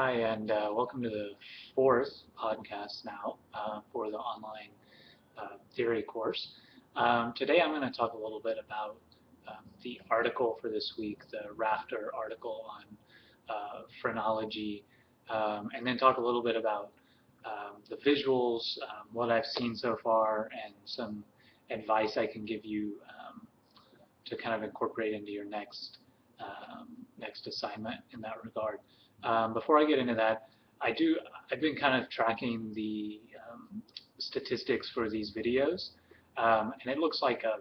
Hi, and welcome to the fourth podcast now for the online theory course. Today I'm going to talk a little bit about the article for this week, the Rafter article on phrenology, and then talk a little bit about the visuals, what I've seen so far, and some advice I can give you to kind of incorporate into your next assignment in that regard. Before I get into that, I've been kind of tracking the statistics for these videos, and it looks like a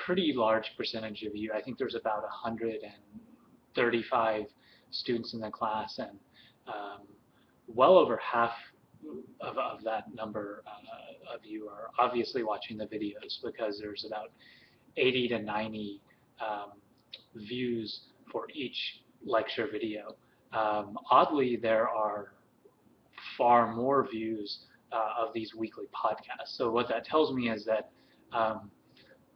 pretty large percentage of you. I think there's about 135 students in the class, and well over half of that number of you are obviously watching the videos because there's about 80 to 90 views for each lecture video. Oddly, there are far more views of these weekly podcasts. So what that tells me is that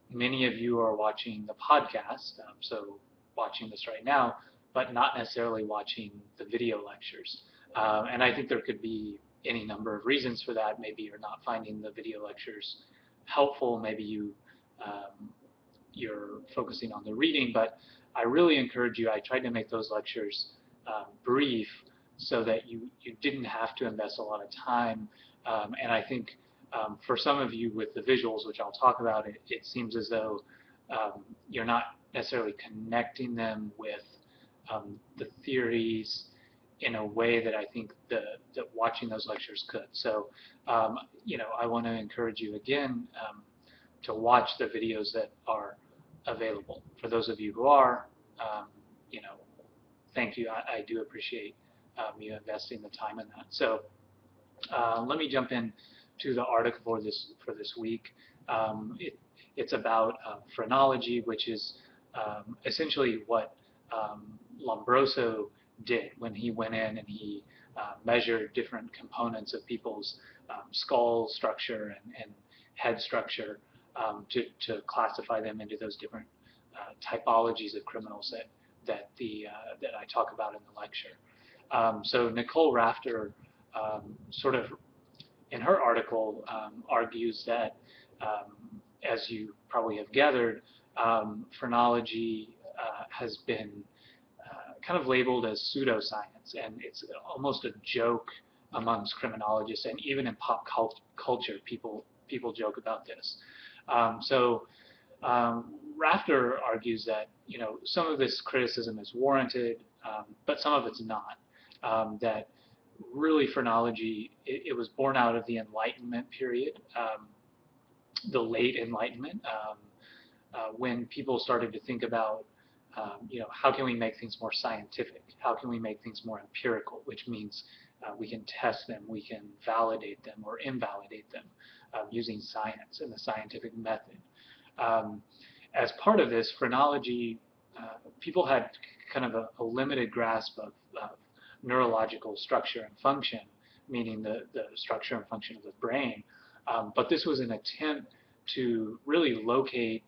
many of you are watching the podcast, so watching this right now, but not necessarily watching the video lectures. And I think there could be any number of reasons for that. Maybe you're not finding the video lectures helpful. Maybe you're focusing on the reading, but I really encourage you. I tried to make those lectures brief so that you didn't have to invest a lot of time. And I think for some of you with the visuals, which I'll talk about, it seems as though you're not necessarily connecting them with the theories in a way that I think that watching those lectures could. So, I want to encourage you again to watch the videos that are available. For those of you who are, thank you. I do appreciate you investing the time in that. So let me jump in to the article for this week. It's about phrenology, which is essentially what Lombroso did when he went in and he measured different components of people's skull structure and head structure to classify them into those different typologies of criminals that I talk about in the lecture. So Nicole Rafter sort of in her article argues that, as you probably have gathered, phrenology has been kind of labeled as pseudoscience, and it's almost a joke amongst criminologists, and even in pop culture, people joke about this. Rafter argues that some of this criticism is warranted, but some of it's not. That really phrenology, it was born out of the Enlightenment period, the late Enlightenment, when people started to think about how can we make things more scientific? How can we make things more empirical? Which means we can test them, we can validate them or invalidate them using science and the scientific method. As part of this, phrenology, people had kind of a limited grasp of neurological structure and function, meaning the structure and function of the brain. But this was an attempt to really locate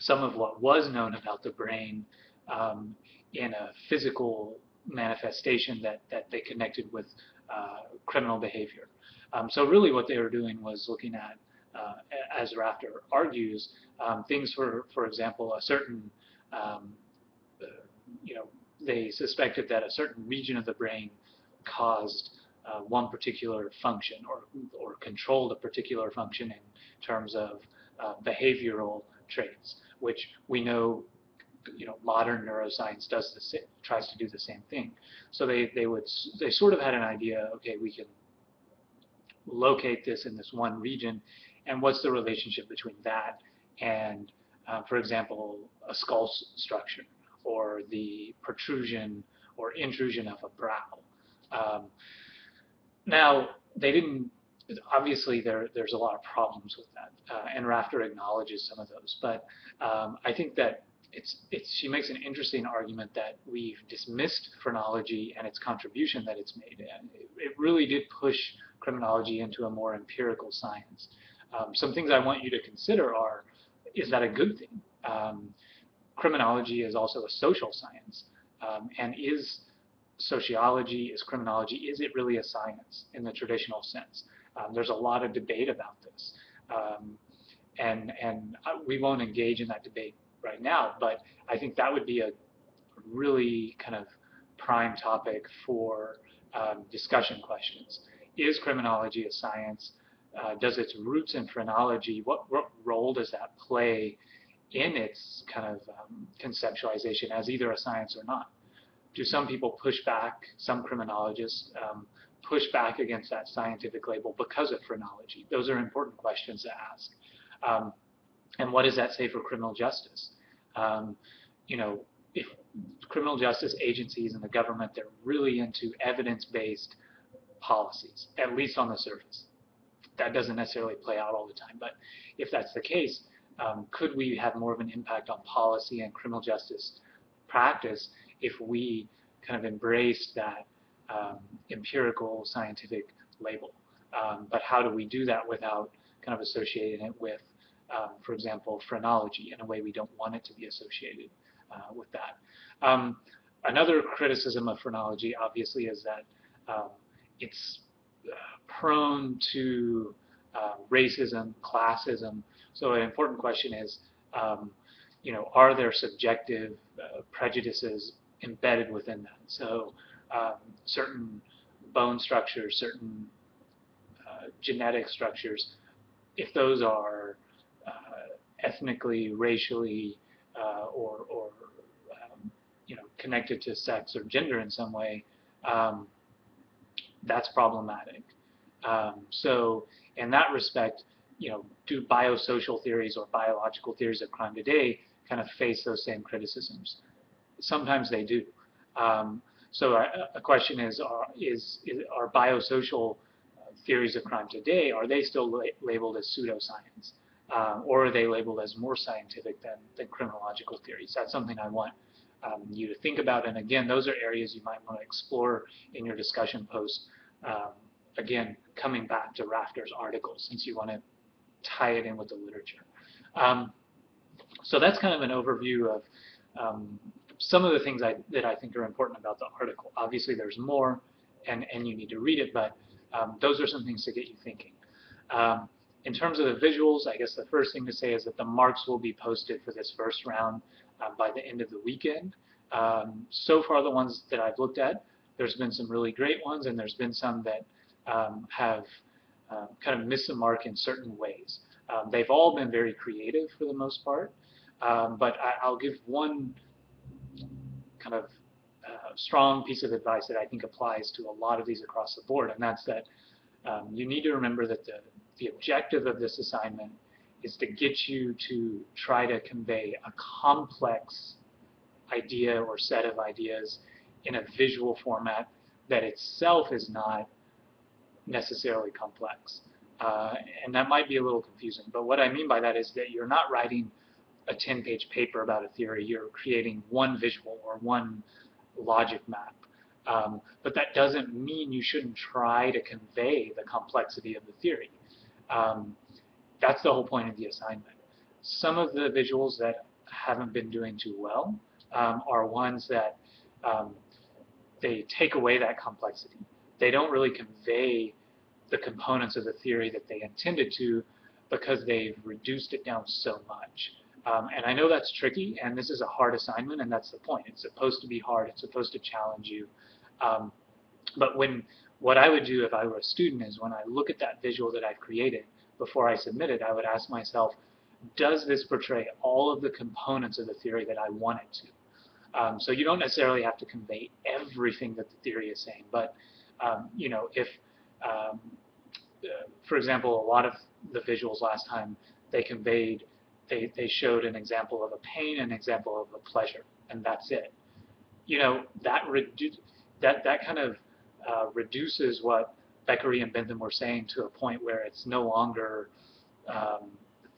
some of what was known about the brain in a physical manifestation that they connected with criminal behavior. So really what they were doing was looking at, as Rafter argues, things for example, a certain, they suspected that a certain region of the brain caused one particular function or controlled a particular function in terms of behavioral traits, which we know, modern neuroscience tries to do the same thing. So they sort of had an idea. Okay, we can locate this in this one region, and what's the relationship between that and, for example, a skull structure or the protrusion or intrusion of a brow. Now, they didn't. Obviously, there's a lot of problems with that, and Rafter acknowledges some of those. But I think that she makes an interesting argument that we've dismissed phrenology and its contribution that it's made, and it really did push criminology into a more empirical science. Some things I want you to consider are: is that a good thing? Criminology is also a social science, and is sociology? Is criminology, is it really a science in the traditional sense? There's a lot of debate about this. Um, and we won't engage in that debate right now, but I think that would be a really kind of prime topic for discussion questions. Is criminology a science? Does its roots in phrenology, what role does that play in its kind of conceptualization as either a science or not? Do some people push back, some criminologists push back against that scientific label because of phrenology? Those are important questions to ask. And what does that say for criminal justice? You know, if criminal justice agencies and the government, they're really into evidence-based policies, at least on the surface. That doesn't necessarily play out all the time, but if that's the case, could we have more of an impact on policy and criminal justice practice if we kind of embrace that empirical scientific label? But how do we do that without kind of associating it with, for example, phrenology in a way we don't want it to be associated with that? Another criticism of phrenology, obviously, is that it's prone to racism, classism. So an important question is, you know, are there subjective prejudices embedded within that? So certain bone structures, certain genetic structures, if those are ethnically, racially, or you know, connected to sex or gender in some way, that's problematic. So in that respect, you know, do biosocial theories or biological theories of crime today kind of face those same criticisms? Sometimes they do. So a question is, are biosocial theories of crime today, are they still labeled as pseudoscience? Or are they labeled as more scientific than criminological theories? That's something I want you to think about. And again, those are areas you might want to explore in your discussion post. Again, coming back to Rafter's article, since you want to tie it in with the literature. So that's kind of an overview of some of the things that I think are important about the article. Obviously, there's more, and you need to read it, but those are some things to get you thinking. In terms of the visuals, I guess the first thing to say is that the marks will be posted for this first round by the end of the weekend. So far, the ones that I've looked at, there's been some really great ones, and there's been some that have kind of missed the mark in certain ways. They've all been very creative for the most part, but I'll give one kind of strong piece of advice that I think applies to a lot of these across the board, and that's that you need to remember that the objective of this assignment is to get you to try to convey a complex idea or set of ideas in a visual format that itself is not necessarily complex. And that might be a little confusing, but what I mean by that is that you're not writing a 10-page paper about a theory, you're creating one visual or one logic map. But that doesn't mean you shouldn't try to convey the complexity of the theory. That's the whole point of the assignment. Some of the visuals that haven't been doing too well are ones that they take away that complexity. They don't really convey the components of the theory that they intended to because they've reduced it down so much. And I know that's tricky, and this is a hard assignment, and that's the point. It's supposed to be hard. It's supposed to challenge you. But what I would do if I were a student is when I look at that visual that I've created, before I submit it, I would ask myself, does this portray all of the components of the theory that I want it to? So you don't necessarily have to convey everything that the theory is saying, but you know, if, for example, a lot of the visuals last time, they showed an example of a pain, an example of a pleasure, and that's it. You know, that kind of reduces what Beckery and Bentham were saying to a point where it's no longer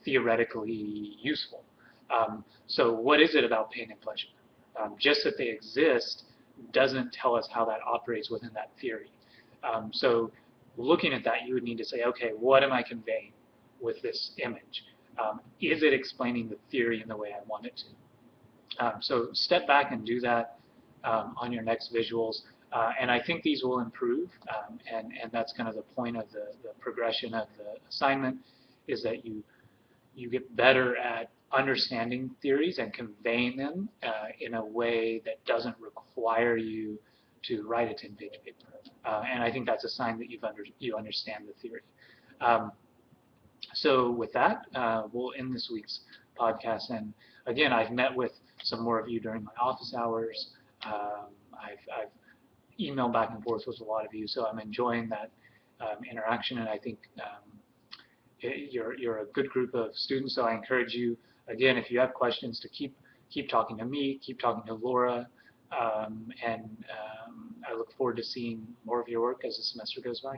theoretically useful. So what is it about pain and pleasure? Just that they exist doesn't tell us how that operates within that theory. So looking at that, you would need to say, okay, what am I conveying with this image? Is it explaining the theory in the way I want it to? So step back and do that. on your next visuals. And I think these will improve, and that's kind of the point of the progression of the assignment, is that you get better at understanding theories and conveying them in a way that doesn't require you to write a 10-page paper. And I think that's a sign that you understand the theory. So with that, we'll end this week's podcast. And again, I've met with some more of you during my office hours. I've emailed back and forth with a lot of you, so I'm enjoying that interaction, and I think you're a good group of students. So I encourage you, again, if you have questions, to keep talking to me, keep talking to Laura, and I look forward to seeing more of your work as the semester goes by.